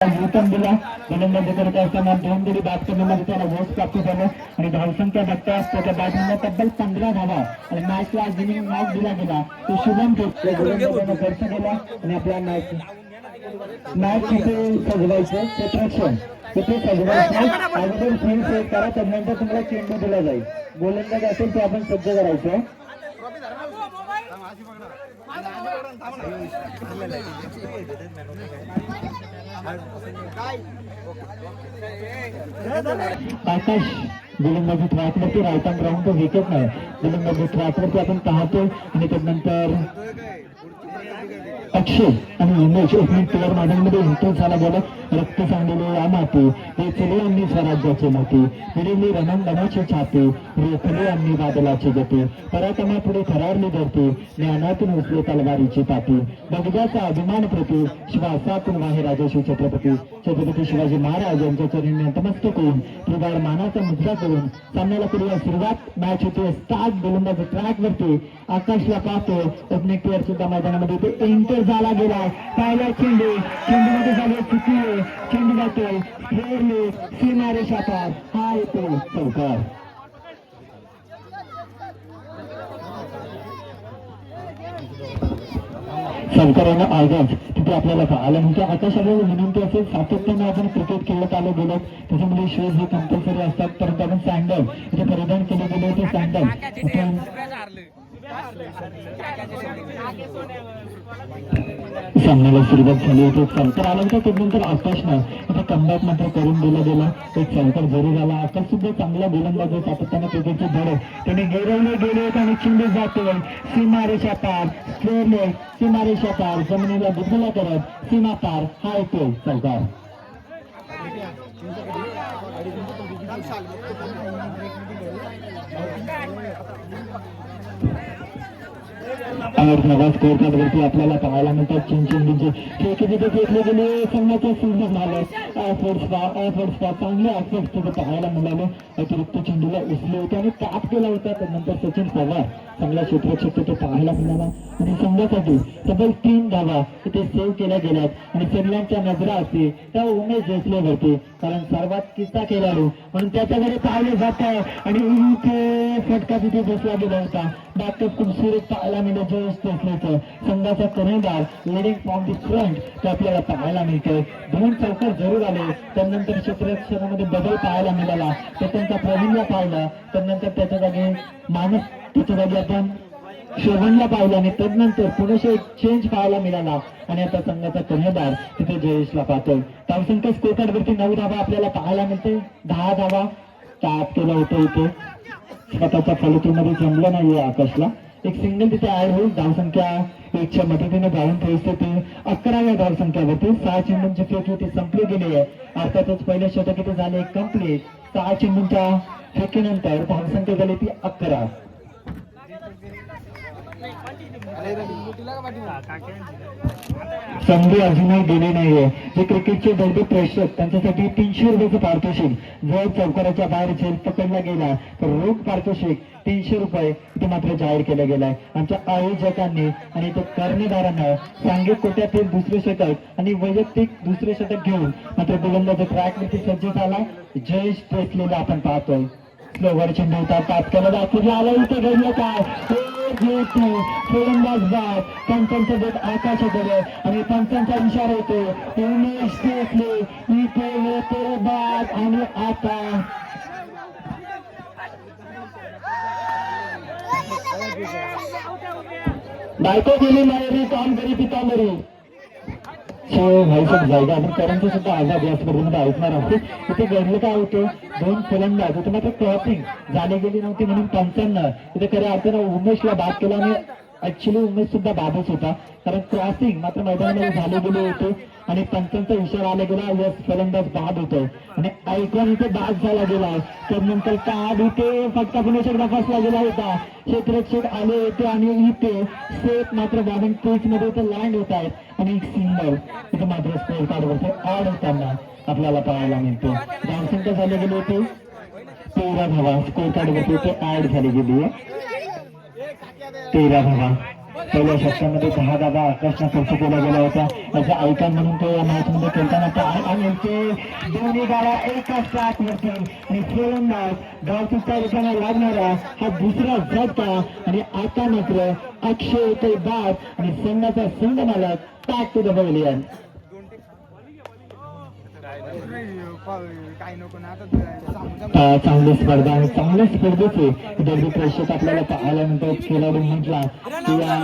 युतन दिला. गोलंदाजी करत असताना 2 गडी बाद करण्यामध्ये त्याला यश प्राप्त झालं आणि धावसंख्या बघता त्याच्या बॅटिंगला तब्बल 15 धावा आणि मॅचला विनिंग नॉक दिला गेला. तो शुभम गोलंदाजाने खर्च केला आणि आपला मॅच तिथे सजवायचं क्षेत्ररक्षण तिथे सजवायचं. अगोदर फील्ड सेट करा, त्यानंतर तुम्हाला चेंडू दिला जाईल. गोलंदाज असेल ते आपण सज्ज करायचं. आकाश गोलंदाजी ट्रॅकवरती राईट हँड ग्राउंड तो विकेट नाही. गोलंदाजी ट्रॅकवरती आपण पाहतो आणि त्यानंतर अक्षय आणि उमेश ओपनिंग प्लेअर मैदानामध्ये एंट्री झाला गेला. रक्त सांडलेले या माती हे चले यांनी स्वराज्याची मोती फिरवली रणंगणाची छाती रोखले यांनी बादलाची गती पराक्रमा पुढे थरारली धरती ज्ञानातून उचले तलवारीची पाती बगदाचा अभिमान प्रती श्वासातून वाहे राजश्री छत्रपती शिवाजी महाराज यांच्या चरणी नतमस्तक होऊन त्रिवार मानाचा मुद्रा करून सामन्याला करूया सुरुवात. मॅच होते स्टार्ट. गोलंदाजी ट्रॅक वरती आकाशला पाहतो. ओपनिंग प्लेअर सुद्धा मैदानामध्ये ते एंटर झाला गेला. पहिला चेंडूमध्ये झाले चुकी चेंडू जातोय फेरले सीमारेषा पार. हा येतो चौकार. सरकारनं आगाज तिथे आपल्याला पाहायला म्हणजे आकाशाला विनंती असेल सातत्याने आपण क्रिकेट खेळत आलो गेलो त्याच्यामुळे शूज हे कंपल्सरी असतात. परंतु आपण सँडल इथे परिधान केले गेले होते. सँडल सामन्याला सुरुवात झाली होती. संकर आला होता त्यानंतर आकाशनं इथे कमबॅक मात्र करून दिला गेला. एक संकर जरूर आला. आकाश सुद्धा चांगला गोलंदाज आहे. सातत्याने क्रिकेटचे धडे त्याने गिरवले गेले आणि चेंडू जातोय सीमारेषा पार. स्लोले सीमारेषा पार जमिनीला बुद्धला करत सीमा पार. हा येतो चौकार. नवा स्कोर कार्डवरती आपल्याला पाहायला मिळतात चेंडूचे ठेके तिथे फेकले गेले. संघाचे सिंह झाले चांगले ऍफर्ट्स तिथे पाहायला मिळाले. अतिरिक्त चेंडूला उचले होते आणि टॅप केला होता. त्यानंतर सचिन पवार चांगला क्षेत्ररक्षक तिथे पाहायला मिळाला आणि संघासाठी तब्बल 3 धावा तिथे सेव्ह केल्या गेल्यात आणि सगळ्यांच्या नजरा असते त्या उमेश जोसलेवरती कारण सर्वात किस्सा खेळाडू म्हणून त्याच्याकडे पाहिले जात आहे आणि इथे फटका तिथे बसला गेला होता. बॅकअप खूप सुरेख पाहायला मिळेल. जोश जोसलेचं संघाचा कर्णधार लिडिंग फ्रॉम दी फ्रंट ते आपल्याला पाहायला मिळतोय. 2 चौकार जरूर आले. त्यानंतर क्षेत्ररक्षणामध्ये बदल पाहायला मिळाला. त्यानंतर प्रवीणला पाहिला. त्यानंतर त्याच्या जागी मानस त्याच्या जागी आपण शोभनला पाहिलं आणि त्यानंतर पुढे चेंज पाहायला मिळाला आणि आता संघाचा कर्णधार तिथे जयेशला पाहतोय. धावसंख्या स्कोर कार्डवरती 9 धावा आपल्याला पाहायला मिळते. 10 धावा टॅप केला होता. इथे स्वतःच्या फलकीमध्ये जमलं नाहीये आकाशला. एक सिंगल तिथे ऍड होईल. धावसंख्या 1च्या मदतीने जाऊन पोहोचते ते 11व्या धावसंख्यावरती. 6 चेंडूंची फेकी ती संपली गेली आहे. अर्थातच पहिले षटक इथे झाले कंप्लीट. 6 चेंडूंच्या फेकीनंतर धावसंख्या झाली ती 11. संधी अजूनही गेली नाहीये. जे क्रिकेटचे दर्दी प्रेक्षक त्यांच्यासाठी 300 रुपयाचं पारितोषिक. जर चौकाराच्या बाहेर झेल पकडला गेला तर रोख पारितोषिक 300 रुपये इथे मात्र जाहीर केलं गेलाय. आमच्या आयोजकांनी आणि इथे कर्णधारांना सांघिक कोट्यातील दुसरे षटक आणि वैयक्तिक दुसरे षटक घेऊन मात्र गोलंदाजी ट्रॅकवरती सज्ज झाला. जयेश ट्रेसलेला आपण पाहतोय. स्लोवर चेंडू होता. तात्काळ दाखवला आला. इथे घडलं काय फलंदाज बाद पंचांचा बेट आकाशाकडे आणि पंचांचा इशारा येतो. उमेश ट्रेसले इथे येतो बाद आणि आता बायको गेली माहेरी काम करी पितांबरी जायगा आपण करंजी सुद्धा आझाद या स्पर्धेमध्ये ऐकणार आहोत. इथे घडलं काय होतं 2 फलंदाज होते मात्र क्रॉसिंग झाली गेली नव्हती म्हणून पंचांना इथे खऱ्या अर्थानं उमेशला बाद केला आणि ऍक्च्युली उमेश सुद्धा बाबच होता कारण क्रॉसिंग मात्र मैदानामध्ये झाले गेले होते आणि पंचांचा इशारा आला गेला. यस फलंदाज बाद होतोय आणि ऐकून इथे बाद झाला गेला. त्यानंतर कार्ड इथे फटका पुन्हा एकदा फसला गेला होता. क्षेत्ररक्षक आले होते आणि इथे सेफ मात्र बॉलिंग क्रीज मध्ये इथे लँड होत आहेत आणि एक सिंगल इथे मात्र स्कोर कार्डवरती ऍड होताना आपल्याला पाहायला मिळतो. धावसंख्या झाले गेले होते 13 धावा स्कोर कार्डवरती इथे ऍड झाली गेली आहे. 13 धावा पहिल्या षटकामध्ये 10 धावा आकाशना खर्च केला गेला होता. त्याचा आयकॉन म्हणून तो या मॅच मध्ये खेळताना पाहायला मिळते. दोन्ही गाड्या एकाच ट्रॅक वरती आणि फलंदाज धावचुकता रुपाने लागणारा हा दुसरा झटका आणि आता मात्र अक्षय येते बाद आणि संघाचा संघ मालक बॅक टू द पवेलियन. चांगली स्पर्धा आणि चांगल्या स्पर्धेचे दर्दी प्रेक्षक आपल्याला पाहायला मिळतात. खेळाडू म्हटला की या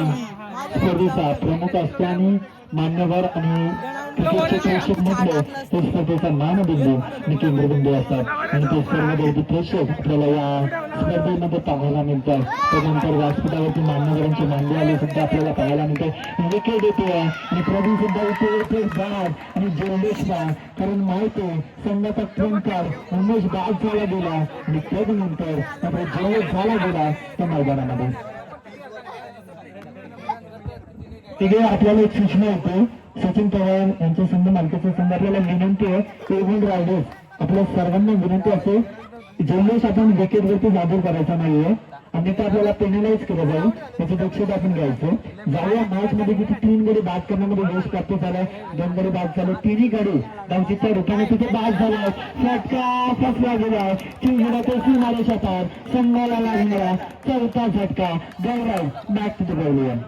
स्पर्धेचा प्रमुख असतो आणि मान्यवर आणि क्रिकेटचे प्रेक्षक म्हटले ते स्पर्धेचा मानबिंदू आणि केंद्रबिंदू असतात आणि ते सर्व दर्दी प्रेक्षक आपल्याला या स्पर्धेमध्ये पाहायला मिळतात. त्यानंतर व्यासपीठावरती मान्यवरांची मांडी आली सुद्धा आपल्याला पाहायला मिळते. विकेट येते आणि प्रवीण सुद्धा इथे बाद आणि जल्लोष बाद, कारण माहिती आहे संघाचा ट्रम्पर उमेश बाद झाला गेला आणि त्यानंतर मात्र जल्लोष झाला गेला त्या मैदानामध्ये. तिथे आपल्याला एक सूचना होती. सचिन पवार यांच्या संघ मालकाचा संघ आपल्याला विनंती आहे इव्हेंट रायडर्स आपल्या सर्वांना विनंती असेल जल्लोष आपण विकेटवरती जादू करायचा नाहीये अन्यथा आपल्याला पेनलाइज केलं जाईल. याची दक्षता आपण घ्यायचं. जाऊया मॅच मध्ये किती 3 गडी बाद करण्यामध्ये यश प्राप्त झालाय. 2 गडी बाद झाले. 3ही गडी धावचीच्या रूपाने तिथे बाद झालाय. झटका फसला गेलाय. चिंगडा ते सीमारेषा पार संघाला लागणारा चौथा झटका. गौरव बॅक टू द पवेलियन.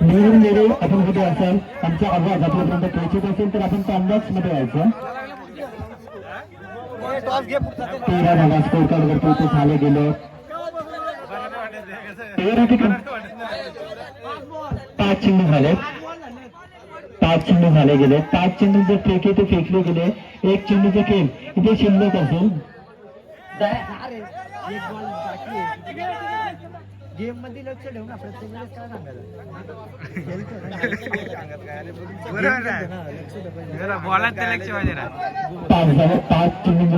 निवडून गेले आपण कुठे असाल आमचा आवाज आपल्यापर्यंत पोहोचत असेल तर आपण कॉन्बॉक्स मध्ये यायचं. 13 धावा स्कोर कार्ड वरती इथे झाले गेले. 5 चेंडू झाले. 5 चेंडू झाले गेले. 5 चेंडू जर फेके ते फेकले गेले. 1 चेंडूचा खेळ इथे शिल्लक असेल. गेम मध्ये लक्ष ठेवून प्रत्येक वेळेस काय सांगायचं 5 चेंडू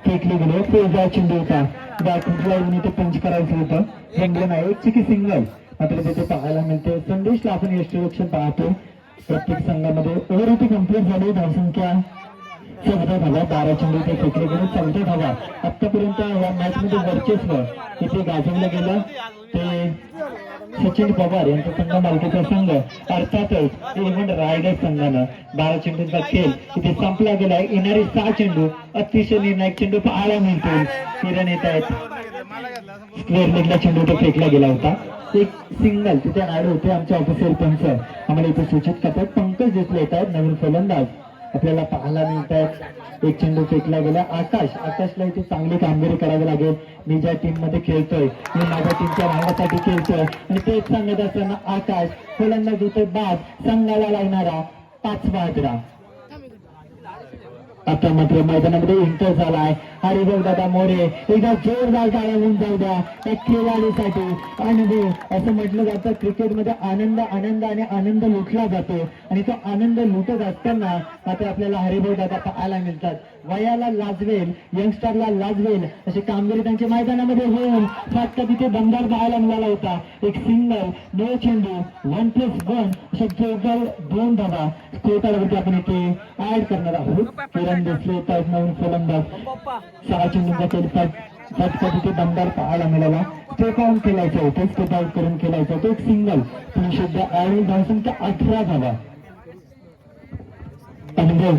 फेकले गेले. पेजा चेंडू होता बॅटला येऊन इथे पंच करायचं होतं. रंगलं नाही. एक चिकी सिंगल मात्र तिथे पाहायला मिळते. संदेशला आपण यष्टीरक्षण पाहतो. प्रत्येक संघामध्ये ओव्हर इथे कंप्लीट झाली. धावसंख्या 14 धावा. 12 चेंडू इथे फेकले गेले. 14 धावा. आतापर्यंत या मॅच मध्ये वर्चस्व इथे गाजवलं गेलं ते सचिन पवार यांचा संघ मालकीचा संघ अर्थातच इव्हेंट रायडर्स संघानं 12 चेंडूंचा खेळ इथे संपला गेलाय. येणारे 6 चेंडू अतिशय निर्णायक चेंडू पाहायला मिळतील. किरण येत आहेत. स्क्वेअर लेगला चेंडू इथे फेकला गेला होता. एक सिंगल तिथे ऍड होते. आमचे ऑफिशियल पंच आम्हाला इथे सूचित करतात. पंकज देशले येत आहेत. नवीन फलंदाज आपल्याला पाहायला मिळतात. एक चेंडू फेकला गेला. आकाशला इथे चांगली कामगिरी करावी लागेल. मी ज्या टीम मध्ये खेळतोय मी माझ्या टीमच्या भागासाठी खेळतोय आणि तेच सांगत असताना आकाश फलंदाज होते बाद. संघाला लागणारा 5वा आकडा. आता मात्र मैदानामध्ये एंटर झालाय. हरिभाऊ दादा मोरे एकदा जोरदार टाळ्या होऊन जाऊ द्या त्या खेळाडूसाठी. अनुभव असं म्हटलं जातं क्रिकेटमध्ये आनंद आणि आनंद लुटला जातो आणि तो आनंद लुटत असताना मात्र आपल्याला हरिभाऊ दादा पाहायला मिळतात. वयाला लाजवेल यंगस्टरला लाजवेल अशी कामगिरी त्यांच्या मैदानामध्ये होऊन फक्त तिथे दमदार पाहायला मिळाला होता. एक सिंगल 9 चेंडू 1+1 अशा जोरदार 2 धावा स्कोर कार्डवरती आपण इथे ऍड करणार आहोत. किरण देशले येतात. नवीन फलंदाज 6 चेंडूंचा खेळ फटका तिथे दमदार पाहायला मिळाला. स्टेप आउट खेळायचं होतं. स्टेप आउट करून खेळायचं होतं. एक सिंगल पण सुद्धा ऍड धावसंख्या 18 धावा. अनुभव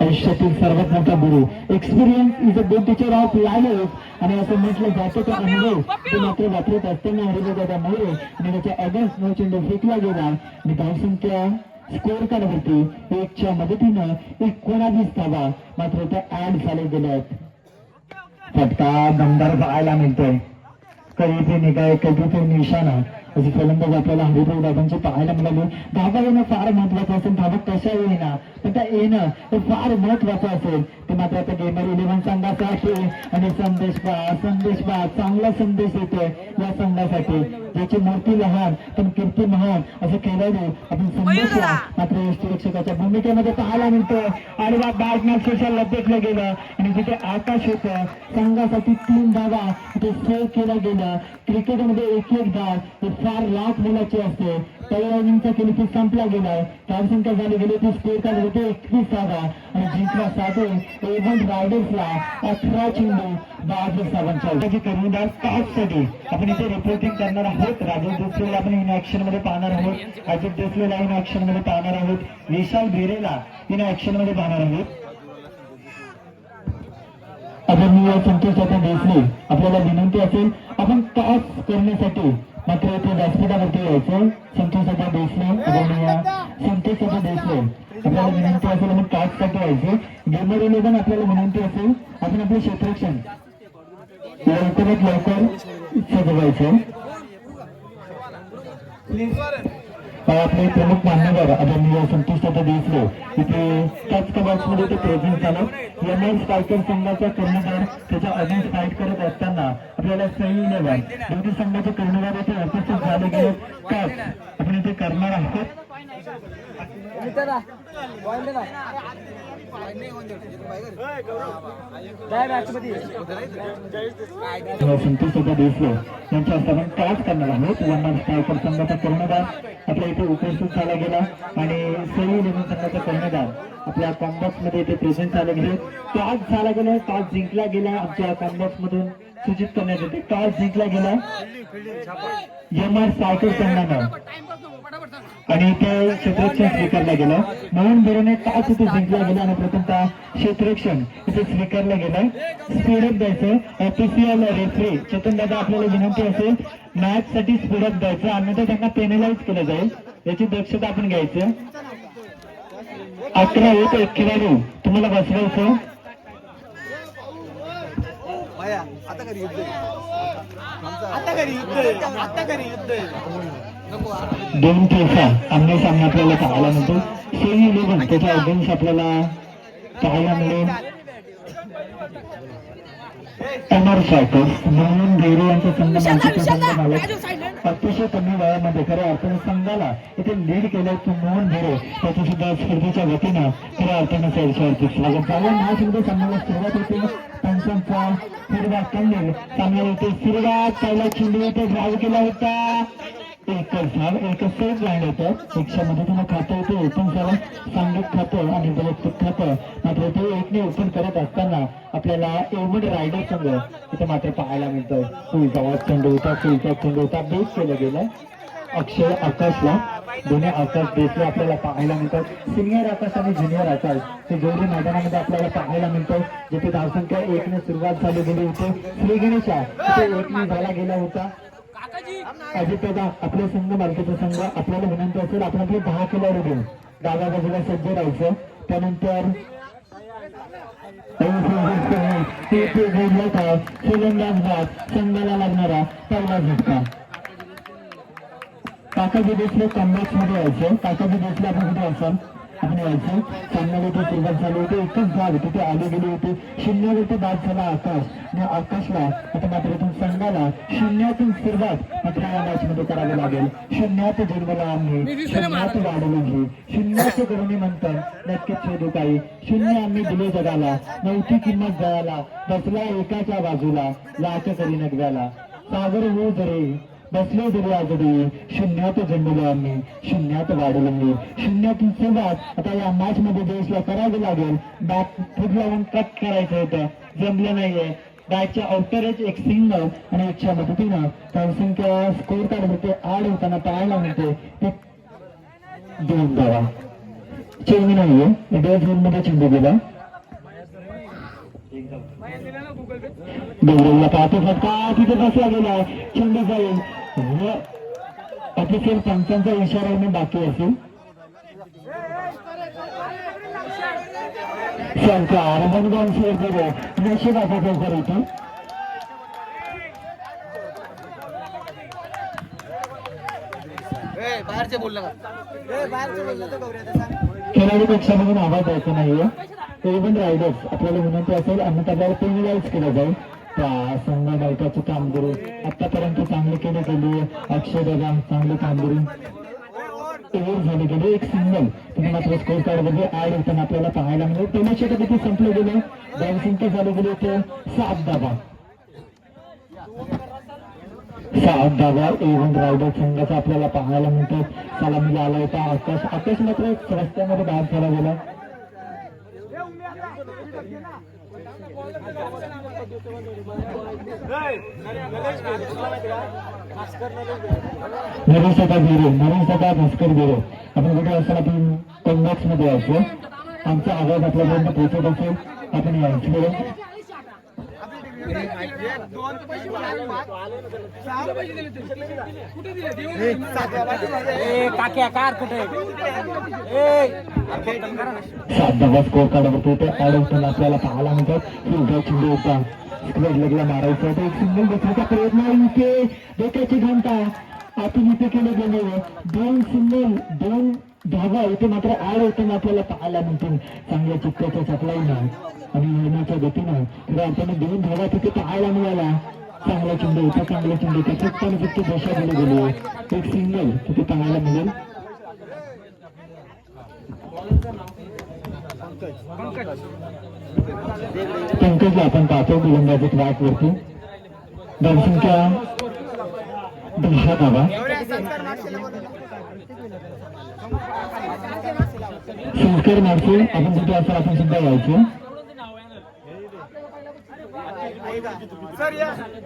आयुष्यातील सर्वात मोठा गुरु. Experience is a good teacher of life आणि असं म्हटलं जातं तो अनुभव ते मात्र वापरत असताना हरिभाऊ दादा मोरे आणि त्याच्या अगेन्स्ट 9 चेंडू फेकला गेला आणि धावसंख्या स्कोर कार्डवरती 1च्या मदतीनं 19 धावा मात्र त्या ऍड झाले गेल्यात. फटका दमदार पाहायला मिळतोय. कधी ते निघाय कधी ते निशाणा असे फलंदाज आपल्याला हरिभाऊ दादांचे पाहायला मिळाले. धावा येणं फार महत्वाचं असेल. धावा कशा येईना पण त्या येणं हे फार महत्वाचं असेल. ते मात्र आता गेमर 11 संघासाठी आणि संदेश पा चांगला संदेश येतोय या संघासाठी. ज्याची मूर्ती लहान पण कीर्ती महान असं खेळाडू आपण संदेशला मात्र यष्टीरक्षकाच्या भूमिकेमध्ये पाहायला मिळतोय. आणि बॅटमॅन स्पेशल लपेटलं गेलं आणि तिथे आकाश होतं. संघासाठी 3 धावा इथे सेव्ह केला गेला. क्रिकेटमध्ये एक धाव हे फार लाख मोलाची असते. पहिल्या इनिंगचा केली ती संपला गेलाय. धावसंख्या झाली गेली ती स्कोर कार्ड होते 21 आणि जिंकला साधे एव्हन रायडर्सला 18 चेंडू 22 धावांच्या. त्याची कर्णधार टॉससाठी आपण इथे रिपोर्टिंग करणार आहोत. राजेश देसलेला आपण इन ऍक्शन मध्ये पाहणार आहोत. अजित देसलेला इन ऍक्शन मध्ये पाहणार आहोत. विशाल भेरेला इन ऍक्शन मध्ये पाहणार आहोत. आदरणीय संतोष आता देसले आपल्याला विनंती असेल आपण टॉस करण्यासाठी मात्र इथे व्यासपीठावरती यायचं. संतोष आता देसले आदरणीय संतोष आता देसले आपल्याला विनंती असेल आपण टॉस साठी यायचं. गेमर 11 आपल्याला विनंती असेल आपण आपले क्षेत्ररक्षण लवकरात लवकर सजवायचं. आपले प्रमुख मान्यवर आदरणीय संतोष दादा देसले इथे टच बॉक्स मध्ये ते प्रेझेंट झालं. एमएल स्ट्रायकर संघाचा कर्णधार त्याच्या अगेन्स्ट फाईट करत असताना आपल्याला सही इलेव्हन दोन्ही संघाचे कर्णधार इथे उपस्थित झाले गेले. टच आपण इथे करणार आहोत. संतोष दादा देसले यांच्या आपण टॉस करणार आहोत. वन स्ट्रायकर संघाचा कर्णधार आपल्या इथे उपस्थित झाला गेला आणि सही इलेव्हन संघाचा कर्णधार आपल्या कॉम्बॉक्स मध्ये इथे प्रेझेंट झाले गेले. टॉस झाला गेला. टॉस जिंकला गेला. आमच्या कॉम्बॉक्स मधून सूचित करण्यात येते टॉस जिंकला गेला एमआर स्ट्रायकर संघानं आणि इथे क्षेत्ररक्षण स्वीकारलं गेलं. मोहन भेरेने टॉस इथे जिंकला गेला आणि प्रथमतः क्षेत्ररक्षण इथे स्वीकारलं गेलं. स्पीडअप द्यायचं. ऑफिशियल रेफरी चेतन दादा आपल्याला विनंती असेल मॅच साठी स्पीडअप द्यायचं अन्यथा त्यांना पेनलाइज केलं जाईल याची दक्षता आपण घ्यायचं. 11 होत एक खेळाडू तुम्हाला बसवायचं. दोन ट्रेफा आमने सामने आपल्याला पाहायला मिळतो. सही इलेव्हन त्याच्या अगेन्स्ट आपल्याला पाहायला मिळेल. एमआर स्ट्रायकर्स मोहन भेरे यांचा संघ मानसिक संघ झाला. अतिशय कमी वयामध्ये खऱ्या अर्थाने संघाला इथे लीड केलं की मोहन भेरे त्याच्या सुद्धा स्पर्धेच्या वतीनं खऱ्या अर्थानं सैलच्या स्वागत झालं. मॅच मध्ये सामन्याला सुरुवात होते. पंचांचा फीडबॅक कमी सामन्याला इथे सुरुवात पहिला चेंडू इथे ड्राईव्ह केला होता. एकच धाव एकच सेफ लाईन होतं. पेक्षा मदतीनं खातं होते ओपन झालं सांघिक खातं आणि वैयक्तिक खातं मात्र ते एकने ओपन करत असताना आपल्याला एवढ रायडर संघ इथे मात्र पाहायला मिळतं. फुलचा चेंडू होता. फुलचा चेंडू होता. बेस केलं गेलं अक्षय आकाशला. दोन्ही आकाश देसले आपल्याला पाहायला मिळतात. सिनियर आकाश आणि ज्युनियर आकाश हे जोडी मैदानामध्ये आपल्याला पाहायला मिळतं. जिथे धावसंख्या 1 ने सुरुवात झाली गेली होती. श्री गणेशा तिथे 1 ने झाला गेला होता. अजित दादा आपले संघ मालकीचा संघ आपल्याला विनंती असेल आपण आपले 10 खेळाडू घेऊन डाव्या बाजूला सज्ज राहायचं. त्यानंतर फलंदाज बाद संघाला लागणारा पहिला झटका. काकाजी देसले कॉम्बॅक्स मध्ये यायचं. काकाजी देसले आपण कुठे असाल आपण यायचं. सामन्याला इथे सुरुवात झाली होती. एकच धाव तिथे आली गेली होती. 0वरती बाद झाला आकाश आणि आकाशला आता मात्र इथून संघाला 0तून सुरुवात मात्र या मॅच मध्ये करावी लागेल. 0त जन्मला आम्ही 0त वाढवली 0चे करुणी म्हणतात नक्कीच शोधू काही 0 आम्ही दिले जगाला नव्हती किंमत जळाला बसला एकाच्या बाजूला लाच करी नगव्याला सागर हो जरे बसले जरी आजरी 0त जन्मलो आम्ही 0त वाढवलं मी 0तून सुरुवात आता या मॅच मध्ये देशला करावी लागेल. बॅट फुट लावून कट करायचं होतं जमलं नाहीये. बॅटच्या आउटरच एक सिंगल आणि एकच्या मदतीनं धावसंख्या स्कोर कार्ड होते 8 होताना पाहायला मिळते ते 2 धावा. चेंडू नाहीये डेड झोन मध्ये चेंडू गेला. डोंगरला पाहतो फटका तिथे बसला गेला. चेंडू जाईल ऑफिशियल पंचांचा इशारा येणे बाकी असेल. सरकार मनगॉन शेअर करू नशिबाचा चौकार होता. खेळाडू पक्षामधून आवाज द्यायचा नाहीये. एव्हन रायडर्स आपल्याला विनंती असेल अन्यथा आपल्याला पेनलाइज केलं जाईल. त्या संघ नायकाची कामगिरी आतापर्यंत चांगली केली गेली. अक्षय दादा चांगली कामगिरी झाली गेली. एक सिंगल तुम्ही मात्र स्कोर कार्ड मध्ये ऍड होताना आपल्याला पाहायला मिळेल. पहिल्या षटकात संपले गेले. धावसंख्या झाली गेली ते 7 धावा. सात धावा एवन रायडर संघाचा आपल्याला पाहायला मिळतात. सलामीला आला होता आकाश. आकाश मात्र रस्त्यामध्ये बाहेर खेळला गेला. भास्कर गिरे आपण कुठे असेल आपण कॉन्बॉक्स मध्ये असतो. आमचा आवाज आपल्यापर्यंत पोहोचत असेल आपण यांच्याकडे सात धावा स्कोर काढवतो ते ऍड होताना आपल्याला पाहायला मिळतात. चिंडू होता स्क्वेअर लेगला मारायचा होता. एक सिंगल बसण्याचा प्रयत्न इथे डोक्याची घंटा आतून इथे केलं गेलं. दोन सिंगल दोन धावा इथे मात्र ऍड होताना आपल्याला पाहायला मिळतील. चांगल्या चित्ताच्या चपलाईनं आणि निर्णयाच्या गतीनं तर आपण दोन धावा तिथे पाहायला मिळाला. चांगला चेंडू होता चांगला चेंडू होता फक्त आणि फक्त दिशा दिली गेली. एक सिंगल तिथे पाहायला मिळेल. पंकजला आपण पाहतो गोलंदाजी ट्रॅक वरती. धावसंख्या 10 धावा. संस्कार मारतो आपण तिथे असं आपण सुद्धा व्हायचो.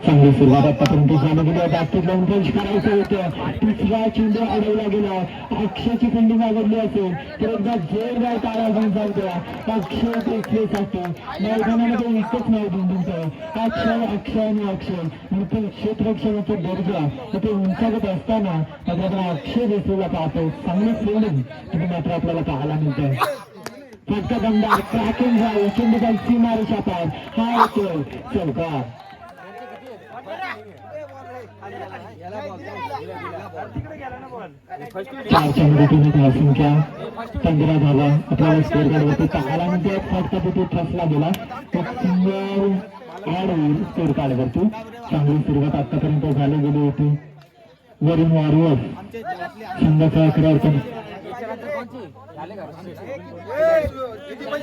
चांगली सुरुवात आतापर्यंत झाली गेली. बास्केट लावून पंच करायचं होतं. तिसरा चेंडू अडवला गेला. अक्षयची खंडी आवडली असेल तर एकदा जोरदार टाळ्या घेऊन जाऊ द्या. अक्षय प्रेक्षेसाठी मैदानामध्ये एकच नाव बिंदूचं अक्षय आणि अक्षय आणि ते क्षेत्ररक्षणाचा दर्जा ते उंचावत असताना आपण अक्षय देशला पाहतो. चांगली फिल्डिंग तुम्ही मात्र आपल्याला पाहायला मिळतं. फटका दमदार क्रॅकिंग झाली. चेंडूबाई सीमारेषा पार हा येतोय चौकार. चार चेंडूची धावसंख्या 15 धावा आपल्याला स्कोर काढवरती पाहायला मिळते. फटका तिथे ठसला गेला. सिंगल ऍड होईल स्कोर कार्डवरती. चांगली सुरुवात आतापर्यंत झाली गेली होती. वरून वॉरियर्स संघाचा 11 अर्थ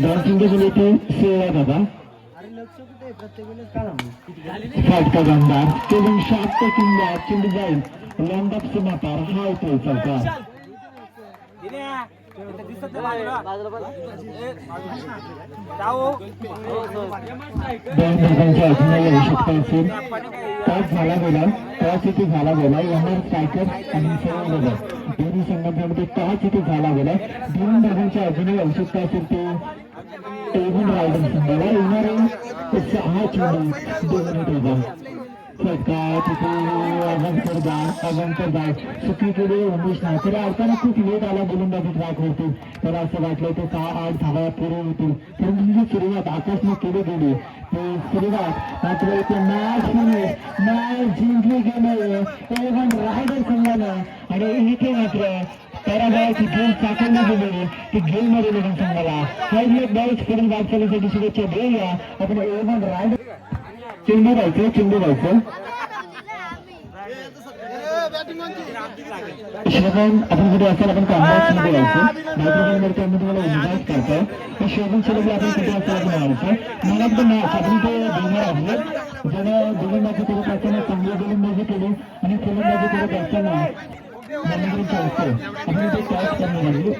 दोन चेंडू गेले ते 16 धावा. फटका दमदार स्टेलिंग शॉट टेकिंग चेंडू जाईल लॉंग ऑफ सीमा पार हा येतोय चौकार. दोन धावांच्या अजूनही आवश्यकता असेल. टॉस झाला गेला. टॉस इथे झाला गेला. येणार स्ट्रायकर आणि सर्व दोन्ही संघांमध्ये टॉस इथे झाला गेला. दोन धावांच्या अजूनही आवश्यकता असेल ते एवन रायडर संघाला येणारे 6 चेंडू 2 मिनिट चुकीकडे उमेश नाचरे अडताना खूप लेट आला गोलंदाजी ट्रॅक होती. तर असं वाटलं ते 6-8 धावा पुरे होतील. परंतु जी सुरुवात आकाशने केली गेली ते सुरुवात मात्र इथे मॅच जिंकली गेले एवन रायडर संघानं. आणि इथे मात्र पराभवाची गेम चाकवली गेली ती गेम मध्ये लगून संघाला बॅच पुढील वाटचालीसाठी शुभेच्छा देऊया आपण एवन रायडर. चेंडू व्हायचं शोभन आपण कुठे असेल आपण कॉम्बॉक्स मध्ये व्हायचं. मायक्रोफोनवरती आम्ही तुम्हाला इन्व्हाइट करतो. शोभन सोबत आपण कुठे असेल आपण व्हायचं. मला पण मॅच आपण ते देणार आहोत. ज्याने गोलंदाजी करत असताना चांगली गोलंदाजी केली आणि फलंदाजी करत असताना आपण ते टॉस करणार आहे.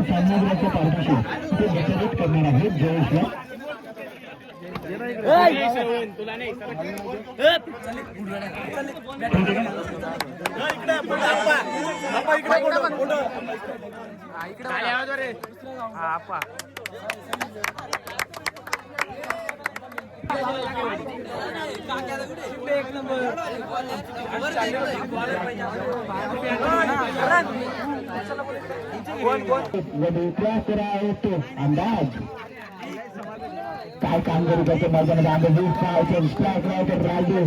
सामनावीराच्या पार्टनरशिप ते डेकोरेट करणार आहे जयेशला. अंदाज काय कामगिरी करते मैदानात अंदाज काय स्ट्राईक रायटर राजू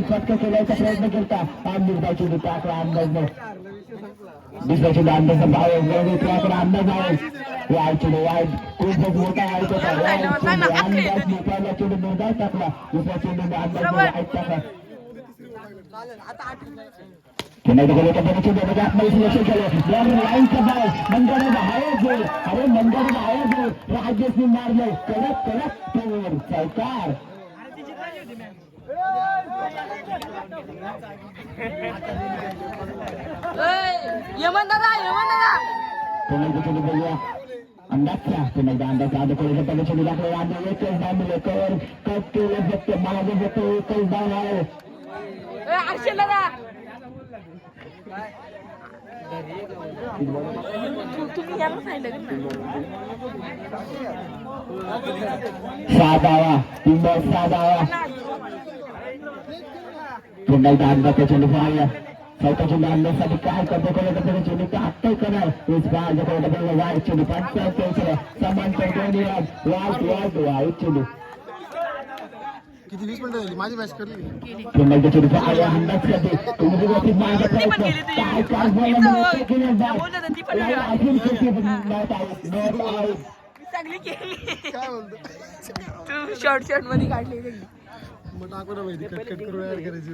फटका केल्याचा प्रयत्न केला. निर्धाची त्याकडे अंदाज दुसऱ्याची अंदाज भाव त्याकडे अंदाज आहे. वायचेडे वाईट खूपच मोठा वाईट होता. अंदाज मोठ्याला चेंडू निर्धार टाकला. दुसऱ्या चेंडूने अंदाज वाईट टाकला. राजेशने मारले कडक कडक चौकार. बघूया अंदाजचा पुन्हा अंदाज आधी कोणी पद्धतीने दाखवला आणि एकच धाव मिळेल कवर कट केलं फक्त मागे जातो एकच धाव आहे साधावा पुन्हा एकदा अंदाजचा चेंडू पाहायला चौथा चेंडू आणण्यासाठी काय करतो कोणी चेंडू तर आत्ताही करणार वाईट चेंडू समांतर दोन्ही वाईट चेंडू किती 20 मिनिटं झाली माझी मॅच करली पुन्हा एकदा चेंडू पाहायला अंदाजसाठी काय बोलतो शॉर्ट मध्ये काढली मग टाकू ना माहिती कट करून ऍड करायची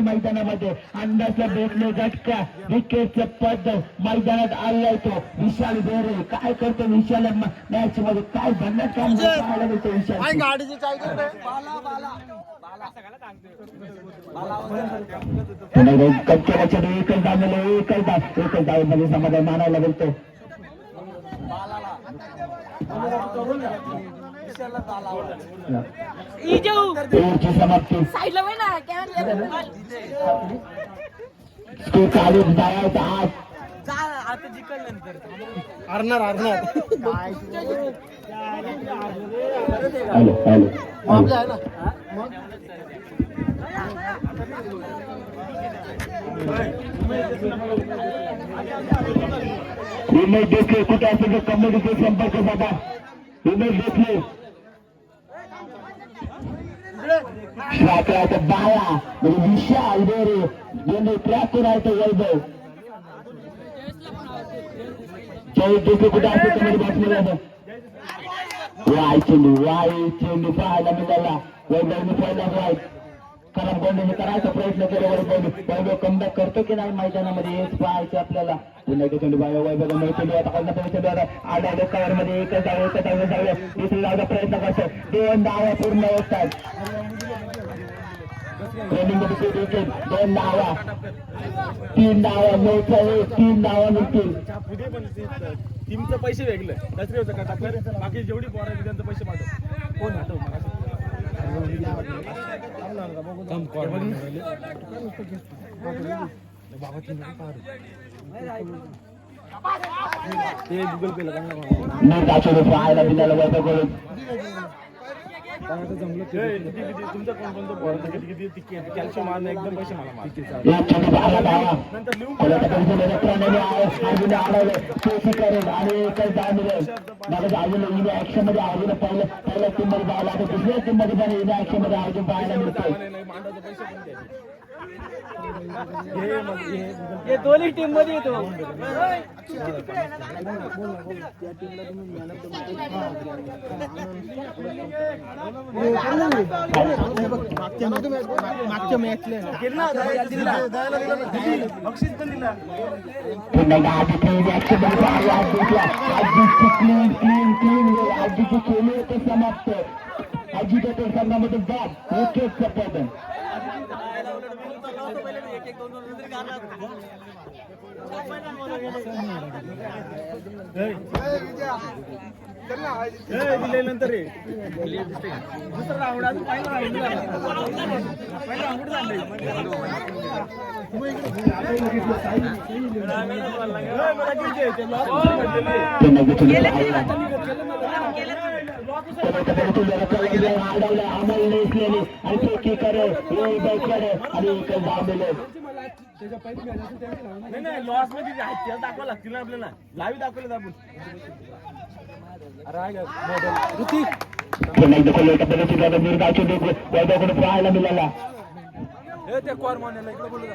मैदानामध्ये अंदाजला भेटले झटका विकेटचा पद मैदानात आलाय तो विशाल बेरे काय करतो विशाल मॅच मध्ये काय भन्नाट काम पाहायला मिळतो विशाल गाडीची एकच धाव मध्ये समाधान मानायला बोलतो समाप्ती चालू आज हरणार हॅलो आपल्या आहे ना उमेश देशले कुठे असेल तर कम्युनिटी संपर्क साधा उमेश देशले बाळा म्हणजे विशाल बेरे दोन्ही ट्रॅकवर आहे तो वैभव जय देशले कुठे असेल तर बसलेला वाईट चेंडू पाहायला मिळाला वैभवने पहिला वाईट खराब गोंडीने करायचा प्रयत्न केला वैभव कमबॅक करतो की नाही मैदानामध्ये हेच पाहायचं आपल्याला पुन्हा चेंडू वैभव चेंडू आता आढळले कव्हर मध्ये एकच जाऊया दुसरी जायचा प्रयत्न करतो 2 धावा पूर्ण होतात ट्रेनिंग मध्ये विकेट 2 धावा 3 धावा मोठं 3 धावा निघतील टीमचं पैसे वेगळे दसरे होतं का टाकलं बाकी जेवढी पोर आहे त्यांचे पैसे पाठव कोण हटव ते गुगल पे पाहायला बिनाला वैभव करून तुमचं कोणकोणतं पोर किती कॅल्शियम मारणं एकदम पैसे मला ऍक्शन मध्ये अजून पहिल्या टीम मध्ये जावं लागतं दुसऱ्या टीम मध्ये पण ऍक्शन मध्ये अजून पाहायला मिळतं हे दोन्ही टीम मध्ये येतो मागच्या मॅचला बक्षीस पण दिला आजीची खेळी होते समाप्त आजीच्या ते संघामध्ये बाद विकेट संपादन दिल्यानंतर दुसरा राऊंड अजून पहिला नाही लॉस मध्ये दाखवा लागतील ना आपल्याला लाईव्ह दाखवलं आपण पाहायला मिळाला त्या कॉर मानायला इकडे बोलू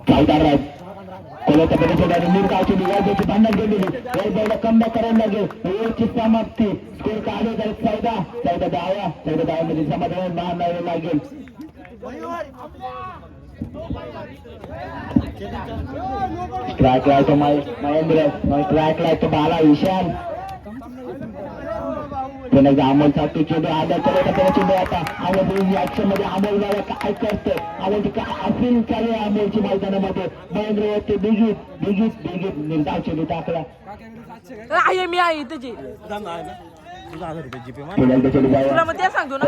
चालदार राज कोल्याच्या प्रदेशात मीरगावची निघायची भांडण गेलेली कमबॅक करायला लागेल ओव्हरची समाप्ती स्कोर काढले तर 14 धावामध्ये समाधान मानावे लागेल स्ट्राईक लावतो महेंद्र स्ट्राईक लावतो बाला विशाल पुन्हा अमोलसाठी चेंडू आदर करायचा चेंडू आता अमोल ऍक्शन मध्ये अमोल बाबा काय करतोय अमोलची काय अफील चालू आहे अमोलची मैदानामध्ये महेंद्र वरती बिगीत निर्धाव चेंडू टाकला मी आहे त्याची तुला मग ते सांगतो ना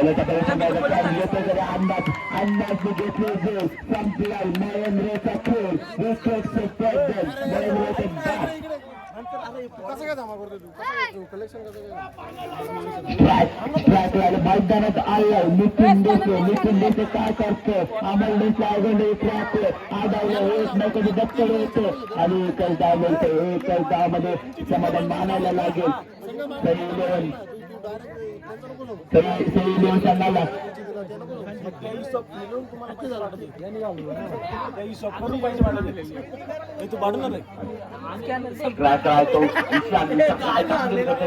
अंदाज घेतले संपला महेंद्रचा खेळ कसं काय जमा करतो तू कलेक्शन मैदानात आलं नितीन देशे काय करतो अमोल देशे ट्रॅक आडावलं एक नाही कधी दत्तड होतो आणि एकच डाव मिळतो एकच डाव मध्ये समाधान मानायला लागेल सही लिहून सांगायला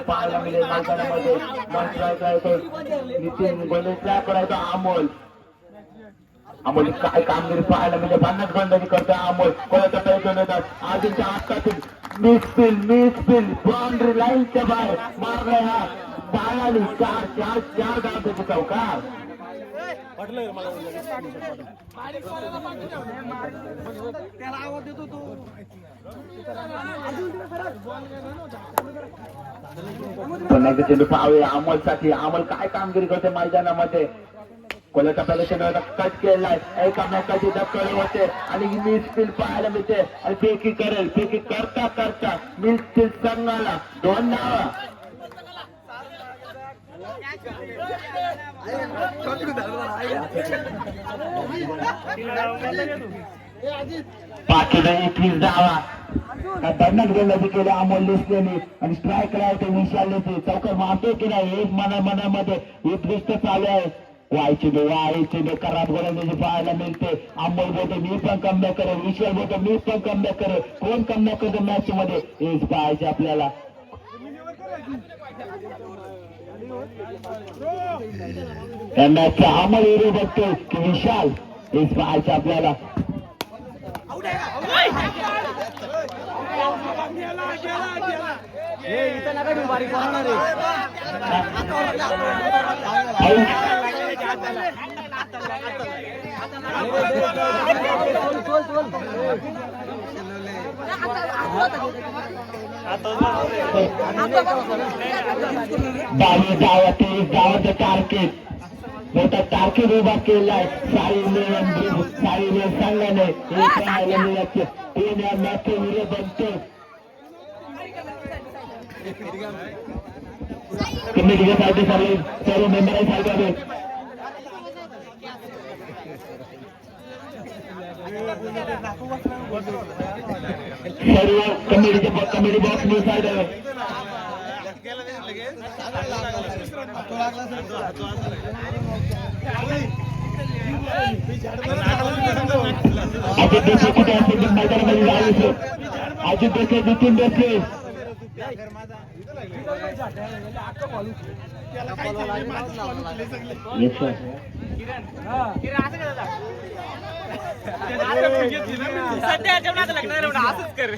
पाहायला मिळेल मैदानामध्ये नितीन गोले ट्रॅक करायचा अमोल काय कामगिरी पाहायला मिळते 50 गंडाची करतोय अमोल कोणाचा प्रयत्न येतात आधीच्या हातातून मिस पिल बाउंड्री लाईनच्या बाहेर मारलाय हा बाळाली चार धाव चौकार पुन्हा चेंडू पाहूया अमोलसाठी अमोल काय कामगिरी करते मैदानामध्ये कोल्याचा पहिल्या चेंडूला कट केलाय एकामेकाची दखल होते आणि मिस फील्ड पाहायला मिळते आणि फेकी करता मिस फील्ड संघाला 2 धावा पाचशे 21 धावा बर्नट गोलंदाजी केली अमोल लिस्टने आणि स्ट्राईक लावते विशाल चौकार मारतो की नाही एक मनामध्ये उत्कृष्ट चालू आहे वायचे खराब गोलंदाजी पाहायला मिळते अमोल बोलतो मी पण कमबॅक करेल विशाल बोलतो मी पण कमबॅक करेल कोण कमबॅक करतो मॅच मध्ये हेच पाहायचे आपल्याला या मॅचचा अमोल हिरो बघतो की विशाल हेच पाहायचे आपल्याला गावाचं टार्गेट मोठा टार्गेट उभा केलाय साईने संघाने एक राहायला मिळायचे तीन या मॅच हिरो बनतो कमिटीच्या साहित्य सर्व मेंबर साहित्य सर्व कमिटी बॉक्स मी साहित्य अजित देशे कुठे असेल मैदानामध्ये जायचं अजित देशे नितीन देशे सध्या जेवणाचं लागणार असंच कर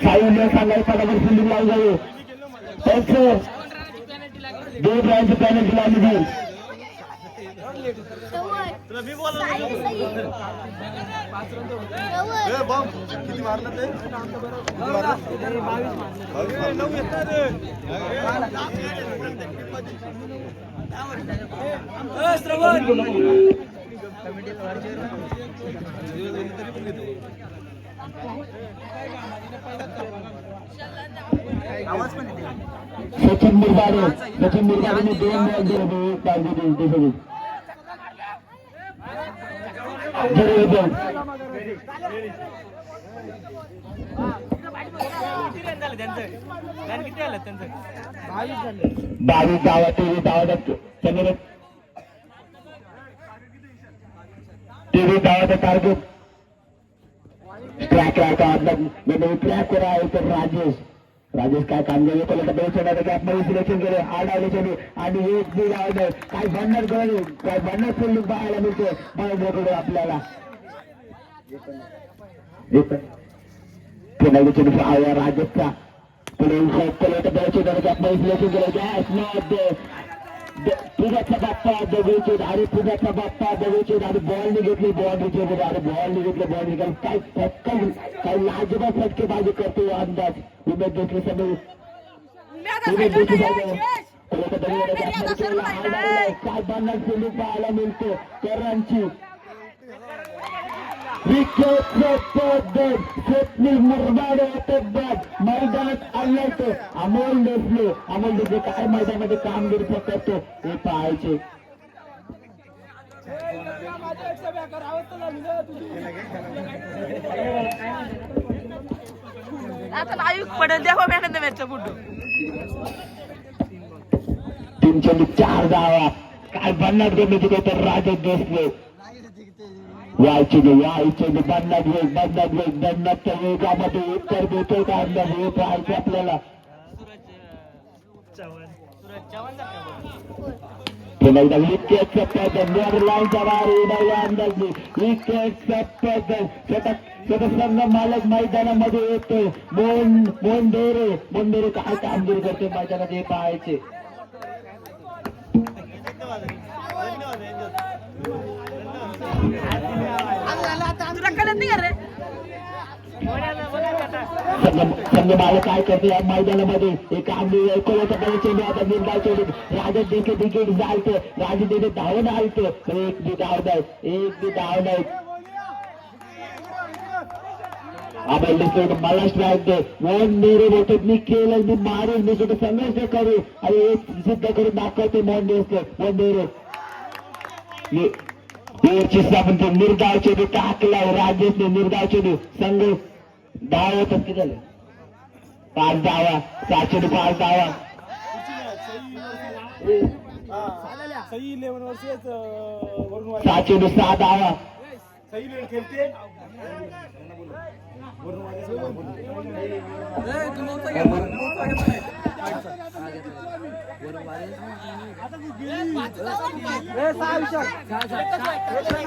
साईने सांगायला फटाफट फिल्डिंग लावून जाऊ दोन ब्रँच पॅनल्टी लावली जाईल किती मारलं ते सचिन मुरबाडे 2 बॉल दिले 1 टार्गेट बरोबर किती आलं त्यांचं 22 धावा 23 धावा चंद्र 23 धावाचा टार्गेट ट्रॅक ट्रॅक करा आहे तर राजेश काय कामगिरी कोणाला बेचवणार गॅपमध्ये सिलेक्शन केले आडावले चेंडू आणि एक बी लावलं काय भन्नाट गळले काय भन्नाट सोडून पाहायला मिळते बाहेर आपल्याला पुन्हा चेंडू पाहावा राजेशचा पुढे गॅपमध्ये सिलेक्शन केलं गॅस पुण्याचा बाप्पा दगडूचे आणि पुण्याचा बाप्पा दगडूचे आणि बॉलने घेतली बॉलचे आणि बॉलने घेतले बॉल निघाल काय पटकन काय लाजबाज फटकेबाजी करतो अंदाज उमेद देखील समोर उमेद देखील काय बंधन सोडून पाहायला मिळतो करांची मैदानात आणलं अमोल देशले काय मैदानामध्ये कामगिरी करतो हे पाहायचे आता लाईव्ह पडेल द्या मॅडम मॅचचा फोटो 3 चेंडू 4 धावा काय भन्नाट गमी तिथे तर राजेश देशले यायचे बंदात बंदाच्या वेगामध्ये उत्तर देतो का अंदाज हे पाहायचे आपल्याला पुन्हा एकदा विकेटचा पॅटर्न लाईनच्या बाहेर येणाऱ्या अंदाजे विकेटचा पॅटर्न संघ मालक मैदानामध्ये येतो मोंडेरे काय कामगिरी करते मैदानात हे पाहायचे तुला कळत नाही का रे संघ मालक काय करते या मैदानामध्ये एक आमदार चेंडू आता निर्धाव चेंडू राजेश देखील विकेट जायचं राजेश देखील धावून आलतो एक बी धाव नाही आपण मला स्ट्राईक दे वन मेरे बोलतो मी केलं मी मारेल मी कुठे संघर्ष करू आणि एक सिद्ध करून दाखवते मोंडेरे म्हणजे निर्धाव चेंडू टाकलाय राजेशने निर्धाव चेंडू संघ धाव होतात की झालं 5 धावा 4 चेंडू 5 धावा सही 11 वर्षेच 7 चेंडू 6 धावा सही खेळते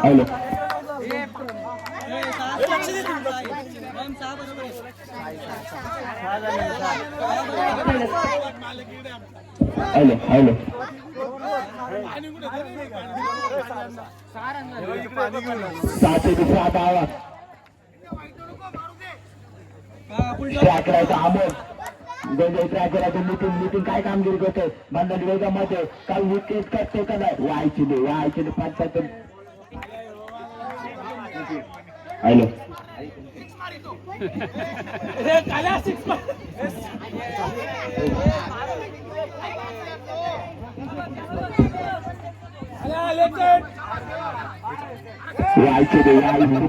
हॅलो हॅलो 7 चेंडू 7 धावा ट्रॅक करायचा अमोल ट्रॅक करायचं नितीन काय कामगिरी करतोय बंधन वेगामध्ये काय विकेट करतो का नाही व्हायची नाही 5 हॅलो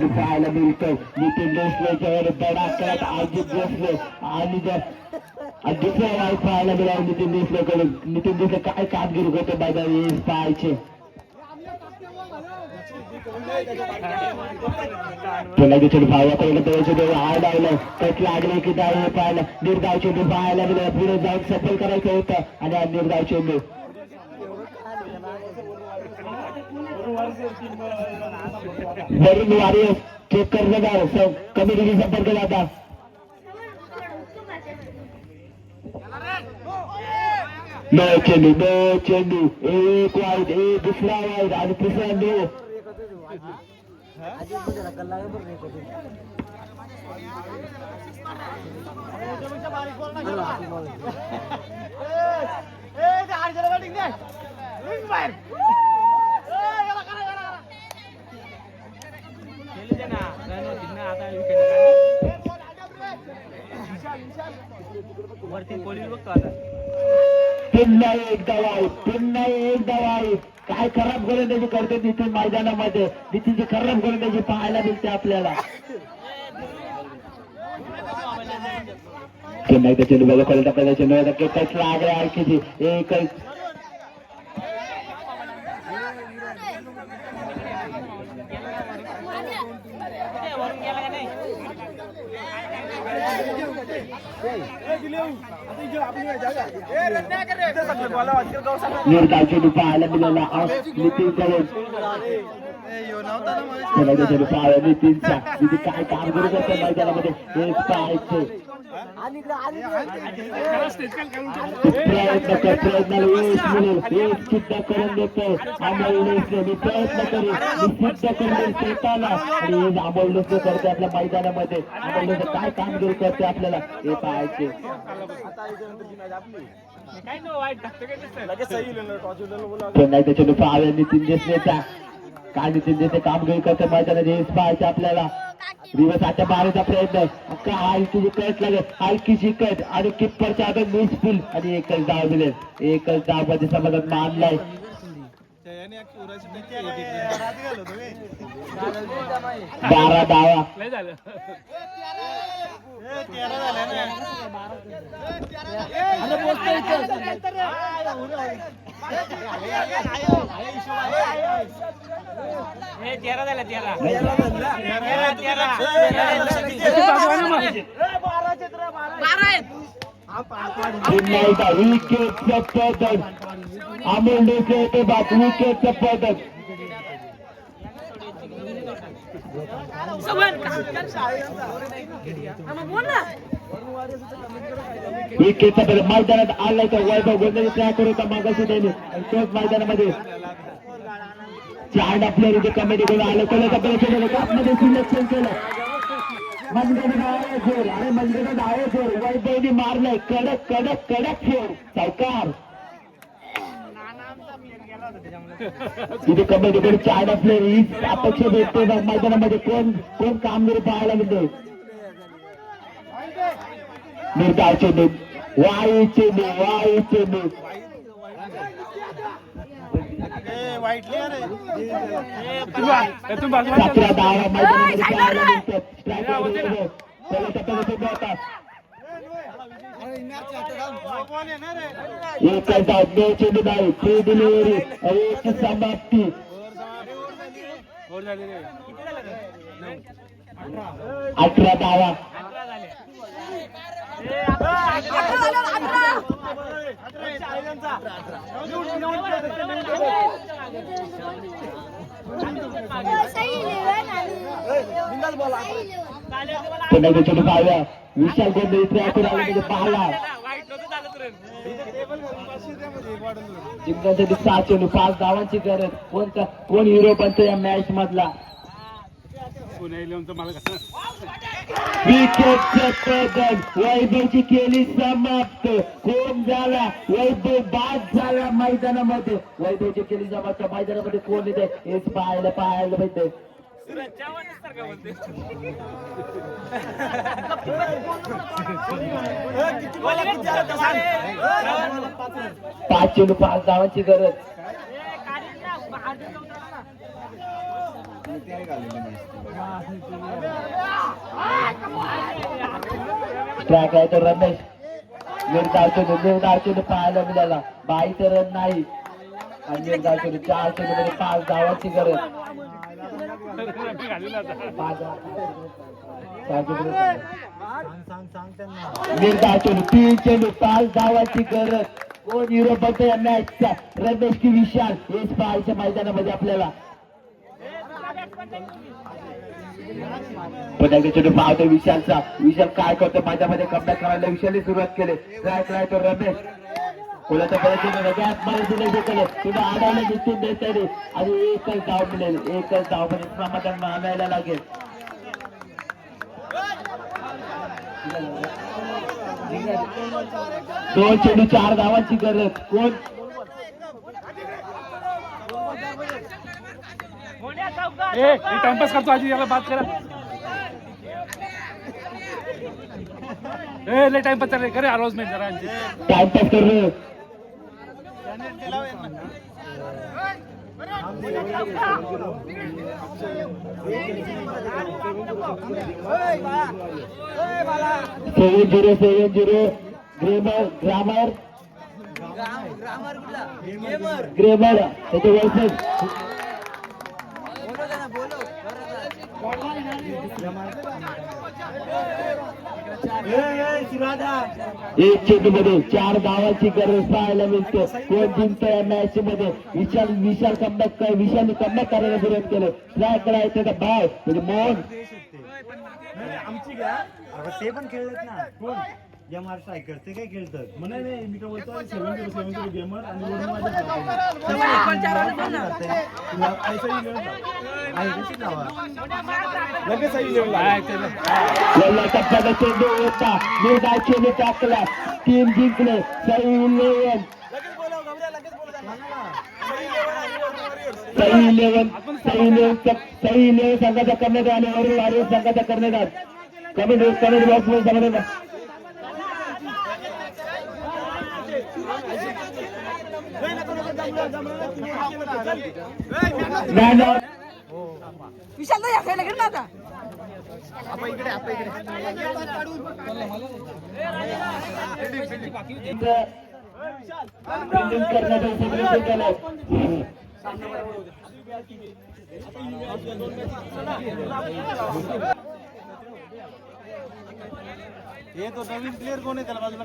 पाहायला मिळतं नितीन देशलेच्या धडाक्यात अजित देशले आणि दुसऱ्या वाईट पाहायला मिळालं नितीन देशलेकडे नितीन देशले काय कामगिरी करतो मैदानी पाहायचे पुन्हा चेंडू पाहायला आड आलं कट लागले की डाव पाहायला निर्धाव चेंडू पाहायला मिळाला पुढे जाऊन सफल करायचं होतं आणि हा निर्धाव चेंडू वरून वारी चेक करण्याचा कमिटीने संपर्क साधा नो चेंडू एक वाईट दुसरा वाईट आणि तिसरा नो वरती पोलीस बघतो आता पुन्हा एक धावा आहे, पुन्हा एक धावा आहे. काय खराब गोलंदाजी करते नितीन मैदानामध्ये, नितीनची खराब गोलंदाजी पाहायला मिळते आपल्याला. पुन्हा एकदा चेंडू बघा पडला पहिला चेंडू टच लागला आणखी एकच. निर्धाव चेंडू पाहायला मिळाला नितीनकडे. चेंडू पाहायला नितीनचा तिथे काय कामगिरी करते मैदानामध्ये एक पाहायचे. प्रयत्नाला यश मिळेल, यश सिद्ध करून देतो अमोलनेसने. मी प्रयत्न करेन, मी सिद्ध करून स्वतःला आणि अमोलनेसने करते आपल्या मैदानामध्ये. अमोलनेसने काय कामगिरी करते आपल्याला हे पाहायचे. पुन्हा त्याच्या पाहावे नितीन देशनेचा काय नितीन देशने कामगिरी करते मैदानात हेच पाहायचे आपल्याला. दिवसाच्या बाहेरचा प्रयत्न हलकीची कट लागेल, हलकीची कट आणि किप्परच्या हातात मिस फुल आणि एकच धाव मिळेल. एकच धाव मध्ये समाधान मानलाय. 12 धावा. विकेटचं पदक अमोलनेसने येते बात. विकेटचं पदक विकेटचा पदक मैदानात आलाय तर वैभव गोंधळी ट्रॅक होता मागाशी त्याने आणि तोच मैदानामध्ये 4 प्लेअर इथे कमिटी करून आले. मध्ये सिलेक्शन केलं. मंदिरात आहे जोर वैभवनी मारलंय. कडक कडक कडक फोर चौकार. तिथे कमिटी करून 4 प्लेअर ही अपेक्षा भेटते मैदानामध्ये. कोण कामगिरी पाहायला मिळते. निर्धाव चेंडू वाई चेंडू 17 धावा मैदानामध्ये पाहायला मिळतात. एकच धाव, 2 चेंडू धाव, 3 डिलिव्हरी, एक समाप्ती. 18 धावा. पुन्हा चेंडू पाहाव्या. विशाल गोंधळी ट्रॅकवर आले म्हणजे पाहला. जिंकण्यासाठी 7 चेंडू 5 धावांची गरज. कोण हिरो बनतो या मॅच मधला. विकेटचं पदक वैभवची केली समाप्त. कोण झाला वैभव बाद झाला मैदानामध्ये. वैभवची केली समाप्त मैदानामध्ये कोण येते हेच पाहायला पाहिजे. 5 चेंडू 5 धावांची गरज. ट्रॅक आहे तर रमेश. निर्धाव चेंडू पाहायला मिळाला. बाई तर रन नाही आणि निर्धाव चेंडू 4 चेंडू मध्ये 5 धावांची गरज. निर्धाव चेंडू 3 चेंडू 5 धावांची गरज. कोण हिरो बनतो या मॅचचा. रमेश की विशाल हेच पाहायच्या मैदानामध्ये आपल्याला. पुन्हा चेंडू पाहतो विशालचा. विशाल काय करतो मैदानामध्ये कमबॅक करायला विशालने सुरुवात केली. ट्राय तो रमेश. कोणाचा पद्धतीने गॅप मध्ये केले. पुन्हा आडायला निश्चित देते आणि एकच धाव मिळेल. एकच धाव मध्ये समाधान मानायला लागेल. 2 चेंडू 4 धावांची गरज. कोण टाइमपास करतो आजी याला बात करा. लय टाइमपास चालले करे अनाउन्समेंट जरा टाइमपास कर. सेवन झिरो ग्रामर ग्रेमर त्याचे वर्सेस एक चेंडूमध्ये 4 धावांची गरज पाहायला मिळते. कोण जिंकतो या मॅच मध्ये? विशाल कमबॅक विशालने कमबॅक करायला सुरुवात केलं. ट्राय करायचं त्याचा भाव म्हणजे मोहन आमची घ्या. ते पण खेळत ना कोण या मार स्ट्रायकर ते काय खेळतात म्हणा नाही मी काय बोलतो 7-0 गेमर आणि वरून माझ्या लगेच पहिल्या टप्प्यात चेंडू होता. निर्धाव चेंडू टाकला. टीम जिंकले. सई 11 संघाचा करण्यात आले. वरील संघाचा करण्यात आला. कमेंट बॉक्स मध्ये समजलं. विशाल या साईडला घेऊन आता हे तो नवीन प्लेअर कोण आहे त्याला बाजूला